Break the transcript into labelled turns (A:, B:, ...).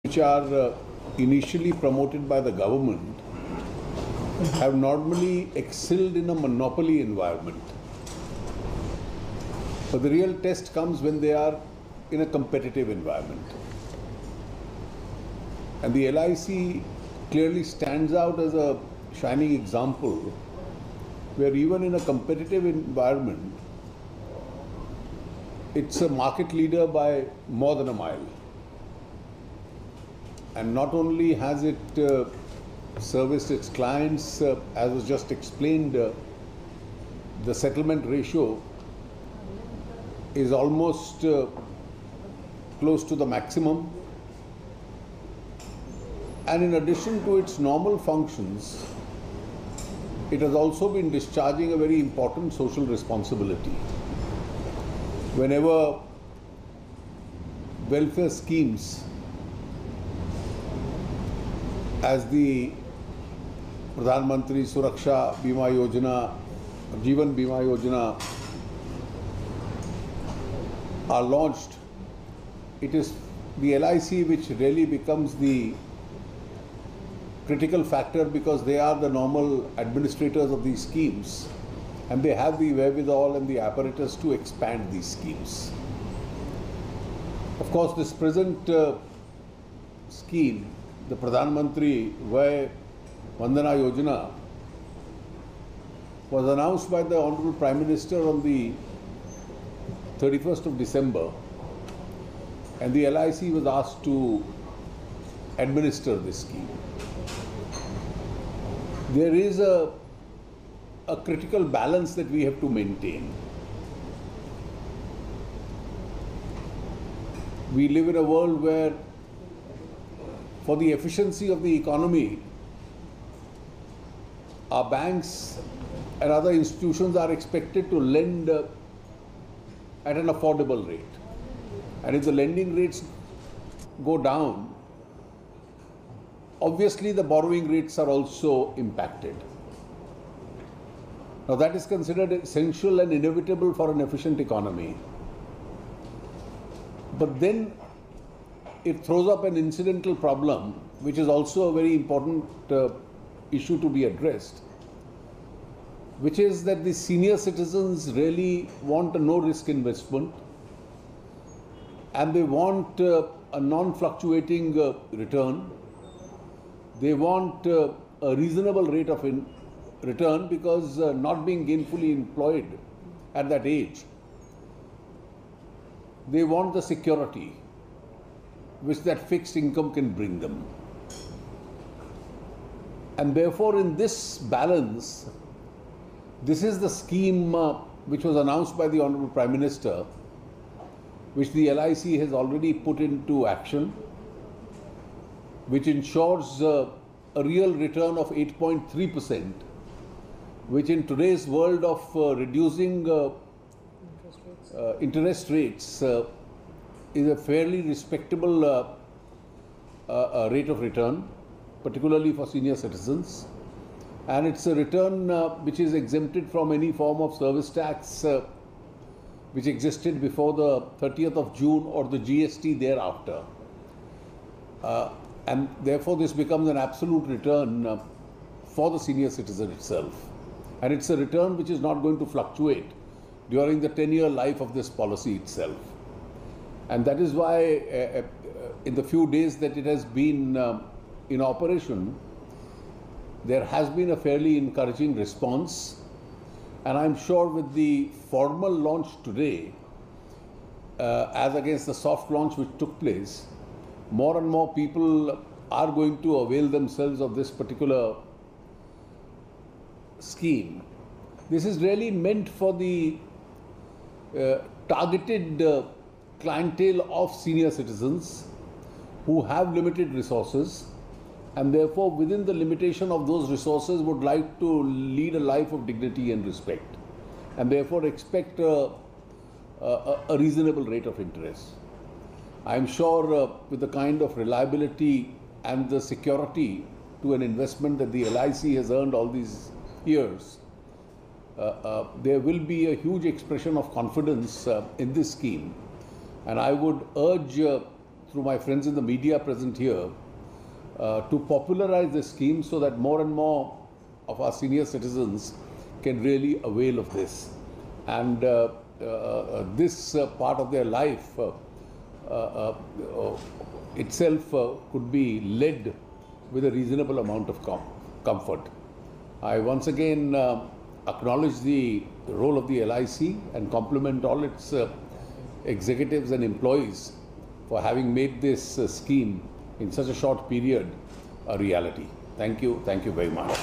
A: which are initially promoted by the government have normally excelled in a monopoly environment. But the real test comes when they are in a competitive environment. And the LIC clearly stands out as a shining example where even in a competitive environment, it's a market leader by more than a mile. And not only has it serviced its clients, as was just explained, the settlement ratio is almost close to the maximum. And in addition to its normal functions, it has also been discharging a very important social responsibility. Whenever welfare schemes as the Pradhan Mantri Vaya Yojana, Vaya Yojana are launched, it is the LIC which really becomes the critical factor, because they are the normal administrators of these schemes and they have the wherewithal and the apparatus to expand these schemes. Of course, this present scheme, the Pradhan Mantri Vaya Vandan Yojana, was announced by the Honorable Prime Minister on the 31st of December, and the LIC was asked to administer this scheme. There is a critical balance that we have to maintain. We live in a world where, for the efficiency of the economy, our banks and other institutions are expected to lend at an affordable rate. And if the lending rates go down, obviously the borrowing rates are also impacted. Now that is considered essential and inevitable for an efficient economy. But then it throws up an incidental problem, which is also a very important issue to be addressed, which is that the senior citizens really want a no-risk investment, and they want a non-fluctuating return. They want a reasonable rate of return, because not being gainfully employed at that age, they want the security which that fixed income can bring them. And therefore, in this balance, this is the scheme which was announced by the Honorable Prime Minister, which the LIC has already put into action, which ensures a real return of 8.3%, which in today's world of reducing interest rates is a fairly respectable rate of return, particularly for senior citizens. And it's a return which is exempted from any form of service tax which existed before the 30th of June or the GST thereafter. And therefore this becomes an absolute return for the senior citizen itself. And it's a return which is not going to fluctuate during the 10-year life of this policy itself. And that is why in the few days that it has been in operation, there has been a fairly encouraging response. And I'm sure with the formal launch today, as against the soft launch which took place, more and more people are going to avail themselves of this particular scheme. This is really meant for the targeted clientele of senior citizens who have limited resources, and therefore within the limitation of those resources would like to lead a life of dignity and respect, and therefore expect a reasonable rate of interest. I am sure with the kind of reliability and the security to an investment that the LIC has earned all these years, there will be a huge expression of confidence in this scheme. And I would urge through my friends in the media present here, to popularize this scheme so that more and more of our senior citizens can really avail of this. And this part of their life itself could be led with a reasonable amount of comfort. I once again acknowledge the role of the LIC and compliment all its executives and employees for having made this scheme in such a short period a reality. Thank you very much.